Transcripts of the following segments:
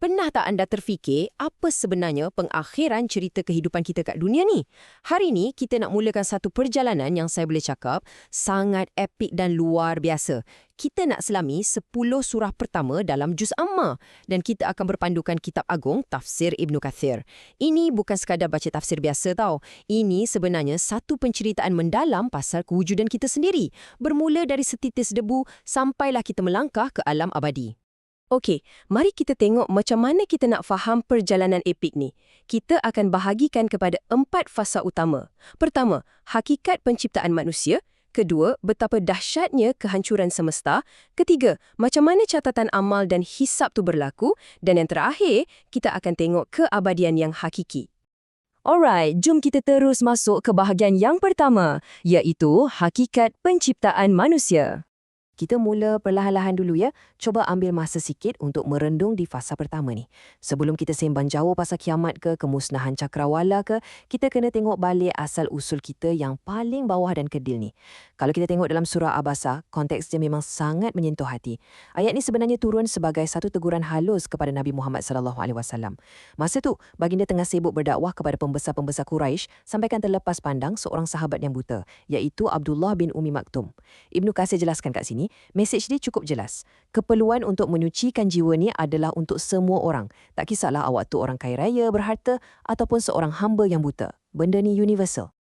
Pernah tak anda terfikir apa sebenarnya pengakhiran cerita kehidupan kita kat dunia ni? Hari ni kita nak mulakan satu perjalanan yang saya boleh cakap sangat epik dan luar biasa. Kita nak selami 10 surah pertama dalam Juz Amma dan kita akan berpandukan kitab agung Tafsir Ibnu Kathir. Ini bukan sekadar baca tafsir biasa tau. Ini sebenarnya satu penceritaan mendalam pasal kewujudan kita sendiri. Bermula dari setitis debu sampailah kita melangkah ke alam abadi. Okey, mari kita tengok macam mana kita nak faham perjalanan epik ni. Kita akan bahagikan kepada 4 fasa utama. Pertama, hakikat penciptaan manusia. Kedua, betapa dahsyatnya kehancuran semesta. Ketiga, macam mana catatan amal dan hisab tu berlaku. Dan yang terakhir, kita akan tengok keabadian yang hakiki. Alright, jom kita terus masuk ke bahagian yang pertama, iaitu hakikat penciptaan manusia. Kita mula perlahan-lahan dulu ya. Cuba ambil masa sikit untuk merendung di fasa pertama ni. Sebelum kita sembang jauh pasal kiamat ke kemusnahan cakrawala ke, kita kena tengok balik asal-usul kita yang paling bawah dan kedil ni. Kalau kita tengok dalam surah Abasa, konteks dia memang sangat menyentuh hati. Ayat ni sebenarnya turun sebagai satu teguran halus kepada Nabi Muhammad SAW. Masa tu, baginda tengah sibuk berdakwah kepada pembesar-pembesar Quraisy sampaikan terlepas pandang seorang sahabat yang buta, iaitu Abdullah bin Umi Maktum. Ibnu Katsir jelaskan kat sini, mesej dia cukup jelas. Keperluan untuk menyucikan jiwa ni adalah untuk semua orang. Tak kisahlah awak tu orang kaya raya, berharta ataupun seorang hamba yang buta. Benda ni universal.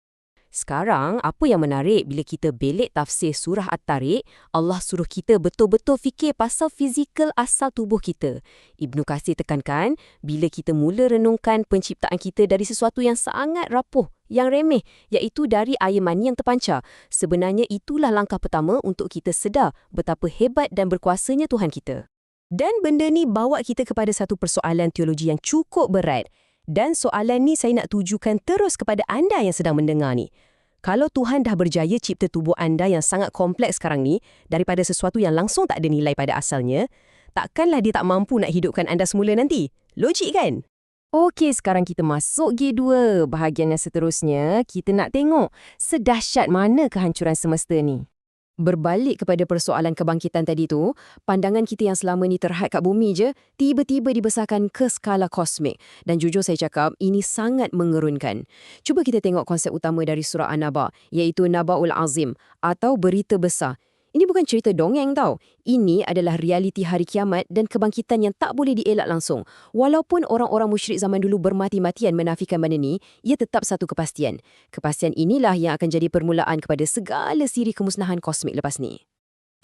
Sekarang, apa yang menarik bila kita belik tafsir surah At-Tariq, Allah suruh kita betul-betul fikir pasal fizikal asal tubuh kita. Ibnu Katsir tekankan, bila kita mula renungkan penciptaan kita dari sesuatu yang sangat rapuh, yang remeh, iaitu dari air mani yang terpancar. Sebenarnya itulah langkah pertama untuk kita sedar betapa hebat dan berkuasanya Tuhan kita. Dan benda ni bawa kita kepada satu persoalan teologi yang cukup berat. Dan soalan ni saya nak tujukan terus kepada anda yang sedang mendengar ni. Kalau Tuhan dah berjaya cipta tubuh anda yang sangat kompleks sekarang ni, daripada sesuatu yang langsung tak ada nilai pada asalnya, takkanlah dia tak mampu nak hidupkan anda semula nanti? Logik kan? Okey, sekarang kita masuk G2. Bahagian yang seterusnya, kita nak tengok sedahsyat mana kehancuran semesta ni. Berbalik kepada persoalan kebangkitan tadi tu, pandangan kita yang selama ni terhad kat bumi je, tiba-tiba dibesarkan ke skala kosmik. Dan jujur saya cakap, ini sangat mengerunkan. Cuba kita tengok konsep utama dari surah An-Naba, iaitu Naba'ul Azim atau berita besar. Ini bukan cerita dongeng tau. Ini adalah realiti hari kiamat dan kebangkitan yang tak boleh dielak langsung. Walaupun orang-orang musyrik zaman dulu bermati-matian menafikan benda ni, ia tetap satu kepastian. Kepastian inilah yang akan jadi permulaan kepada segala siri kemusnahan kosmik lepas ni.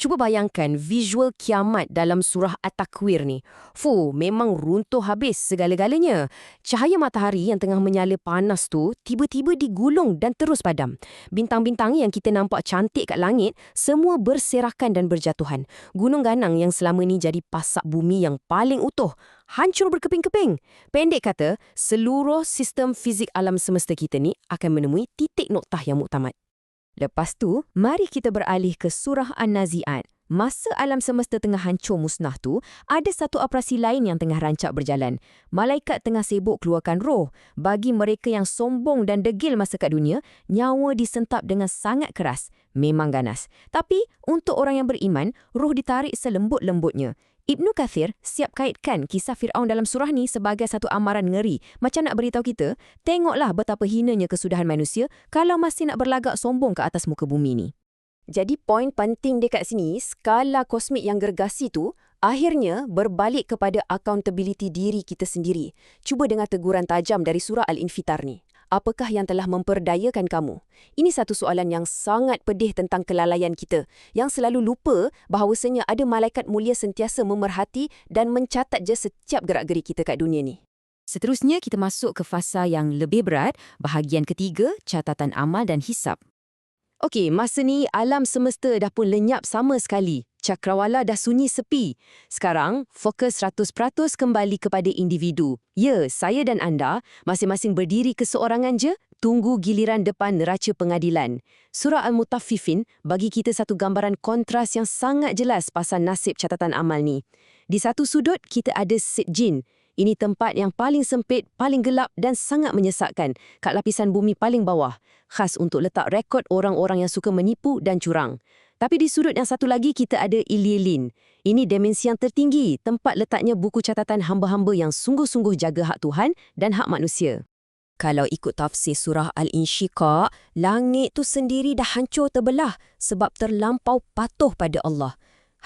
Cuba bayangkan visual kiamat dalam surah At-Takwir ni. Memang runtuh habis segala-galanya. Cahaya matahari yang tengah menyala panas tu tiba-tiba digulung dan terus padam. Bintang-bintang yang kita nampak cantik kat langit semua berserakan dan berjatuhan. Gunung ganang yang selama ni jadi pasak bumi yang paling utuh hancur berkeping-keping. Pendek kata, seluruh sistem fizik alam semesta kita ni akan menemui titik noktah yang muktamad. Lepas tu, mari kita beralih ke surah An-Nazi'at. Masa alam semesta tengah hancur musnah tu, ada satu operasi lain yang tengah rancak berjalan. Malaikat tengah sibuk keluarkan roh. Bagi mereka yang sombong dan degil masa kat dunia, nyawa disentap dengan sangat keras. Memang ganas. Tapi, untuk orang yang beriman, roh ditarik selembut-lembutnya. Ibnu Kathir siap kaitkan kisah Fir'aun dalam surah ni sebagai satu amaran ngeri. Macam nak beritahu kita, tengoklah betapa hinanya kesudahan manusia kalau masih nak berlagak sombong ke atas muka bumi ni. Jadi poin penting dekat sini, skala kosmik yang gergasi tu akhirnya berbalik kepada accountability diri kita sendiri. Cuba dengar teguran tajam dari surah Al-Infitar ni. Apakah yang telah memperdayakan kamu? Ini satu soalan yang sangat pedih tentang kelalaian kita, yang selalu lupa bahawasanya ada malaikat mulia sentiasa memerhati dan mencatat je setiap gerak-gerik kita kat dunia ni. Seterusnya kita masuk ke fasa yang lebih berat, bahagian ketiga, catatan amal dan hisab. Okey, masa ni alam semesta dah pun lenyap sama sekali. Cakrawala dah sunyi sepi. Sekarang, fokus 100% kembali kepada individu. Ya, saya dan anda, masing-masing berdiri keseorangan je, tunggu giliran depan neraca pengadilan. Surah Al-Mutaffifin bagi kita satu gambaran kontras yang sangat jelas pasal nasib catatan amal ni. Di satu sudut, kita ada Sijjin. Ini tempat yang paling sempit, paling gelap dan sangat menyesakkan kat lapisan bumi paling bawah, khas untuk letak rekod orang-orang yang suka menipu dan curang. Tapi di sudut yang satu lagi kita ada Ililin. Ini dimensi yang tertinggi, tempat letaknya buku catatan hamba-hamba yang sungguh-sungguh jaga hak Tuhan dan hak manusia. Kalau ikut tafsir surah Al-Insyiqaq, langit tu sendiri dah hancur terbelah sebab terlampau patuh pada Allah.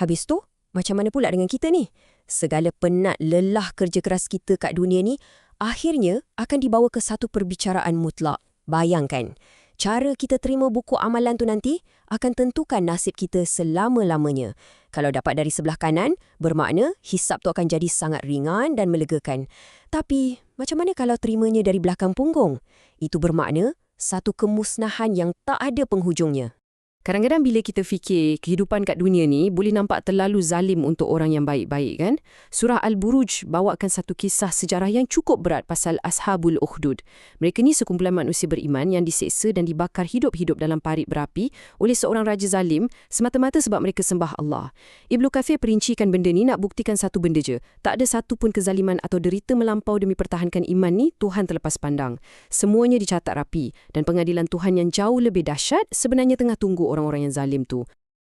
Habis tu, macam mana pula dengan kita ni? Segala penat lelah kerja keras kita kat dunia ni, akhirnya akan dibawa ke satu perbicaraan mutlak. Bayangkan, cara kita terima buku amalan tu nanti akan tentukan nasib kita selama-lamanya. Kalau dapat dari sebelah kanan, bermakna hisab tu akan jadi sangat ringan dan melegakan. Tapi, macam mana kalau terimanya dari belakang punggung? Itu bermakna satu kemusnahan yang tak ada penghujungnya. Kadang-kadang bila kita fikir kehidupan kat dunia ni boleh nampak terlalu zalim untuk orang yang baik-baik kan? Surah Al-Buruj bawakan satu kisah sejarah yang cukup berat pasal Ashabul Ukhdud. Mereka ni sekumpulan manusia beriman yang diseksa dan dibakar hidup-hidup dalam parit berapi oleh seorang raja zalim semata-mata sebab mereka sembah Allah. Ibnu Kathir perincikan benda ni nak buktikan satu benda je. Tak ada satu pun kezaliman atau derita melampau demi pertahankan iman ni Tuhan terlepas pandang. Semuanya dicatat rapi dan pengadilan Tuhan yang jauh lebih dahsyat sebenarnya tengah tunggu orang-orang yang zalim tu.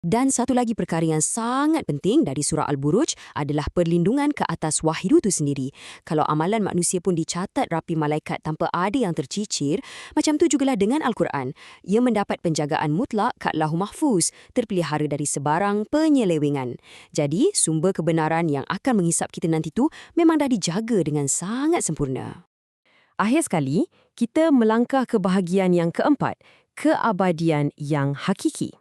Dan satu lagi perkara yang sangat penting dari surah Al-Buruj adalah perlindungan ke atas wahyu itu sendiri. Kalau amalan manusia pun dicatat rapi malaikat tanpa ada yang tercicir, macam tu jugalah dengan Al-Quran. Ia mendapat penjagaan mutlak kat Lauh Mahfuz, terpelihara dari sebarang penyelewengan. Jadi, sumber kebenaran yang akan menghisap kita nanti tu memang dah dijaga dengan sangat sempurna. Akhir sekali, kita melangkah ke bahagian yang keempat, keabadian yang hakiki.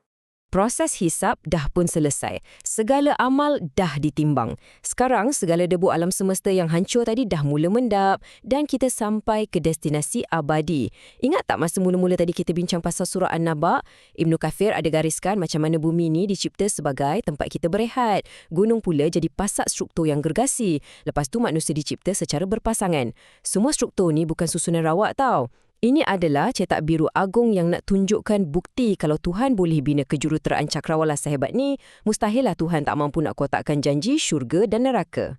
Proses hisap dah pun selesai. Segala amal dah ditimbang. Sekarang, segala debu alam semesta yang hancur tadi dah mula mendap dan kita sampai ke destinasi abadi. Ingat tak masa mula-mula tadi kita bincang pasal surah An-Naba? Ibnu Kathir ada gariskan macam mana bumi ni dicipta sebagai tempat kita berehat. Gunung pula jadi pasak struktur yang gergasi. Lepas tu manusia dicipta secara berpasangan. Semua struktur ni bukan susunan rawak tau. Ini adalah cetak biru agung yang nak tunjukkan bukti kalau Tuhan boleh bina kejuruteraan cakrawala sehebat ni, mustahillah Tuhan tak mampu nak kotakkan janji syurga dan neraka.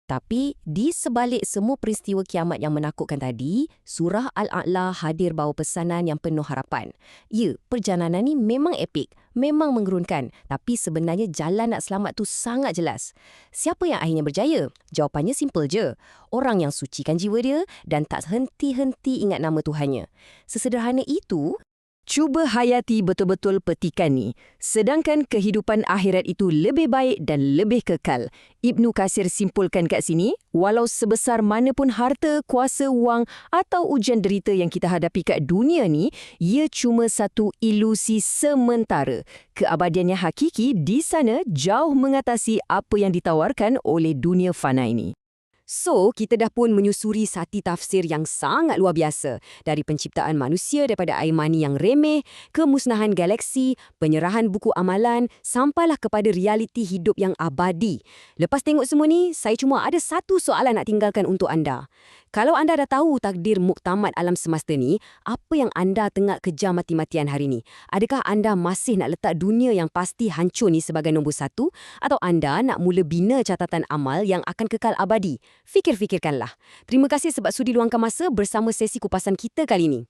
Tapi, di sebalik semua peristiwa kiamat yang menakutkan tadi, surah Al-A'la hadir bawa pesanan yang penuh harapan. Ya, perjalanan ni memang epik, memang menggerunkan, tapi sebenarnya jalan nak selamat tu sangat jelas. Siapa yang akhirnya berjaya? Jawapannya simple je. Orang yang sucikan jiwa dia dan tak henti-henti ingat nama Tuhannya. Sesederhana itu, cuba hayati betul-betul petikan ni. Sedangkan kehidupan akhirat itu lebih baik dan lebih kekal. Ibnu Katsir simpulkan kat sini, walau sebesar mana pun harta, kuasa, wang atau ujian derita yang kita hadapi kat dunia ni, ia cuma satu ilusi sementara. Keabadian yang hakiki di sana jauh mengatasi apa yang ditawarkan oleh dunia fana ini. So, kita dah pun menyusuri sati tafsir yang sangat luar biasa. Dari penciptaan manusia daripada air mani yang remeh, kemusnahan galaksi, penyerahan buku amalan, sampailah kepada realiti hidup yang abadi. Lepas tengok semua ni, saya cuma ada satu soalan nak tinggalkan untuk anda. Kalau anda dah tahu takdir muktamad alam semesta ni, apa yang anda tengah kejar mati-matian hari ni? Adakah anda masih nak letak dunia yang pasti hancur ni sebagai nombor satu? Atau anda nak mula bina catatan amal yang akan kekal abadi? Fikir-fikirkanlah. Terima kasih sebab sudi luangkan masa bersama sesi kupasan kita kali ini.